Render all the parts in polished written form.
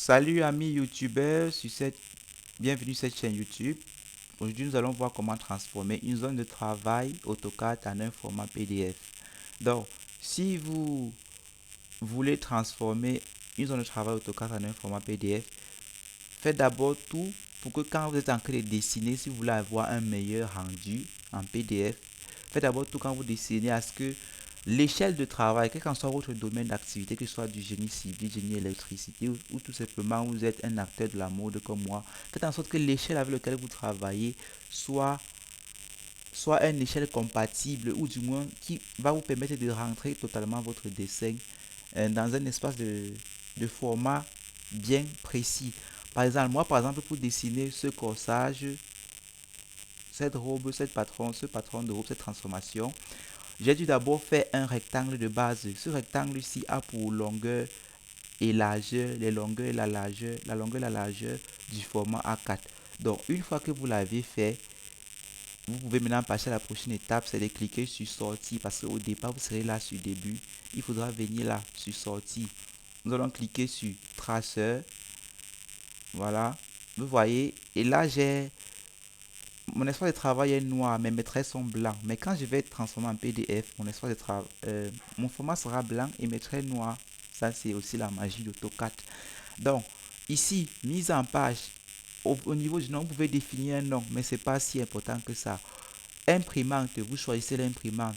Salut amis youtubeurs, bienvenue sur cette chaîne YouTube. Aujourd'hui nous allons voir comment transformer une zone de travail AutoCAD en un format PDF. Donc si vous voulez transformer une zone de travail AutoCAD en un format PDF, faites d'abord tout pour que quand vous êtes en train de dessiner, si vous voulez avoir un meilleur rendu en PDF, faites d'abord tout quand vous dessinez à ce que l'échelle de travail, quel qu'en soit votre domaine d'activité, que ce soit du génie civil, génie électricité ou tout simplement vous êtes un acteur de la mode comme moi, faites en sorte que l'échelle avec laquelle vous travaillez soit une échelle compatible ou du moins qui va vous permettre de rentrer totalement votre dessin dans un espace de format bien précis. Par exemple, moi par exemple pour dessiner ce corsage, cette robe, ce patron de robe, cette transformation, j'ai dû d'abord faire un rectangle de base. Ce rectangle-ci a pour longueur et largeur, les longueurs et la longueur et la largeur du format A4. Donc, une fois que vous l'avez fait, vous pouvez maintenant passer à la prochaine étape, c'est de cliquer sur sortie parce qu'au départ, vous serez là sur début. Il faudra venir là sur sortie. Nous allons cliquer sur traceur. Voilà, vous voyez. Et là, mon espace de travail est noir, mais mes traits sont blancs. Mais quand je vais transformer en PDF, mon format sera blanc et mes traits noirs. Ça, c'est aussi la magie d'AutoCAD. Donc, ici, mise en page, au niveau du nom, vous pouvez définir un nom, mais c'est pas si important que ça. Imprimante, vous choisissez l'imprimante.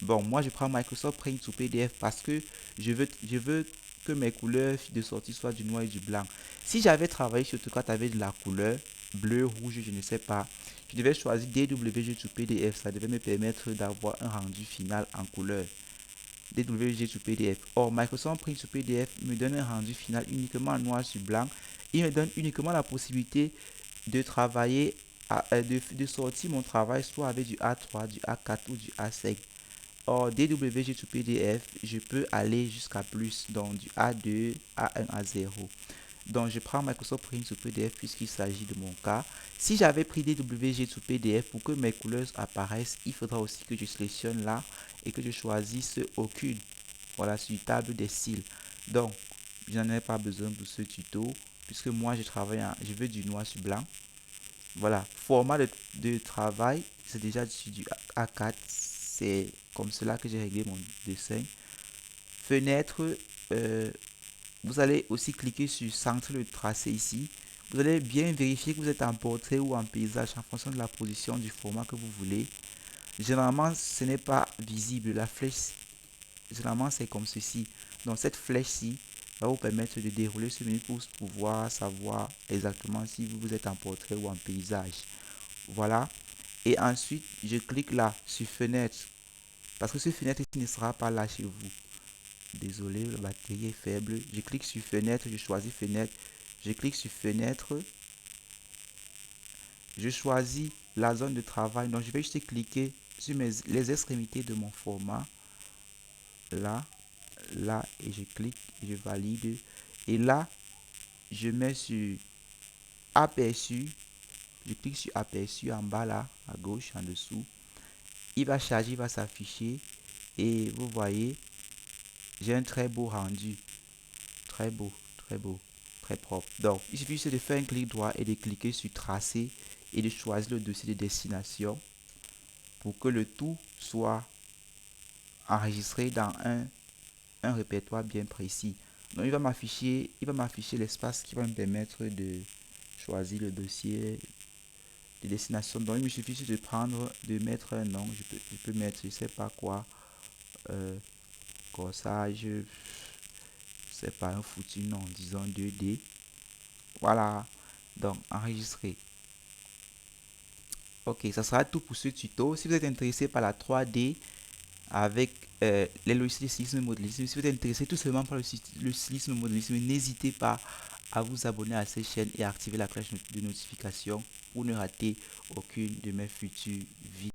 Bon, moi, je prends Microsoft Print sous PDF parce que je veux que mes couleurs de sortie soient du noir et du blanc. Si j'avais travaillé sur AutoCAD avec de la couleur bleu, rouge, je ne sais pas, je devais choisir DWG sous PDF. Ça devait me permettre d'avoir un rendu final en couleur. DWG sous PDF. Or, Microsoft Print sous PDF me donne un rendu final uniquement en noir sur blanc. Il me donne uniquement la possibilité de travailler, de sortir mon travail soit avec du A3, du A4 ou du A5. Or, DWG sous PDF, je peux aller jusqu'à plus, donc du A2, A1, A0. Donc, je prends Microsoft Print sous PDF puisqu'il s'agit de mon cas. Si j'avais pris DWG sous PDF pour que mes couleurs apparaissent, il faudra aussi que je sélectionne là et que je choisisse aucune. Voilà, sur table des styles. Donc, je n'en ai pas besoin pour ce tuto puisque moi, je veux du noir sur blanc. Voilà, format de travail, c'est déjà sur du A4. C'est comme cela que j'ai réglé mon dessin. Fenêtre, vous allez aussi cliquer sur centre le tracé ici. Vous allez bien vérifier que vous êtes en portrait ou en paysage en fonction de la position du format que vous voulez. Généralement, ce n'est pas visible. La flèche, généralement, c'est comme ceci. Donc, cette flèche-ci va vous permettre de dérouler ce menu pour pouvoir savoir exactement si vous êtes en portrait ou en paysage. Voilà. Et ensuite, je clique là sur fenêtre. Parce que ce fenêtre ici ne sera pas là chez vous. Désolé, la batterie est faible. Je clique sur fenêtre, je choisis fenêtre. Je clique sur fenêtre. Je choisis la zone de travail. Donc, je vais juste cliquer sur les extrémités de mon format. Là, là, et je clique, je valide. Et là, je mets sur aperçu. Je clique sur aperçu en bas là, à gauche, en dessous. Il va charger, il va s'afficher. Et vous voyez, j'ai un très beau rendu. Très beau, très beau, très propre. Donc, il suffit juste de faire un clic droit et de cliquer sur tracer et de choisir le dossier de destination pour que le tout soit enregistré dans un répertoire bien précis. Donc, il va m'afficher l'espace qui va me permettre de choisir le dossier de destination. Donc, il me suffit juste de mettre un nom. Je peux mettre, je sais pas quoi, corsage, c'est pas un foutu nom, disons 2D. Voilà, donc enregistrer. Ok, ça sera tout pour ce tuto. Si vous êtes intéressé par la 3D avec les logiciels de stylisme modélisme, si vous êtes intéressé tout simplement par le stylisme modélisme, n'hésitez pas à vous abonner à cette chaîne et à activer la cloche de notification pour ne rater aucune de mes futures vidéos.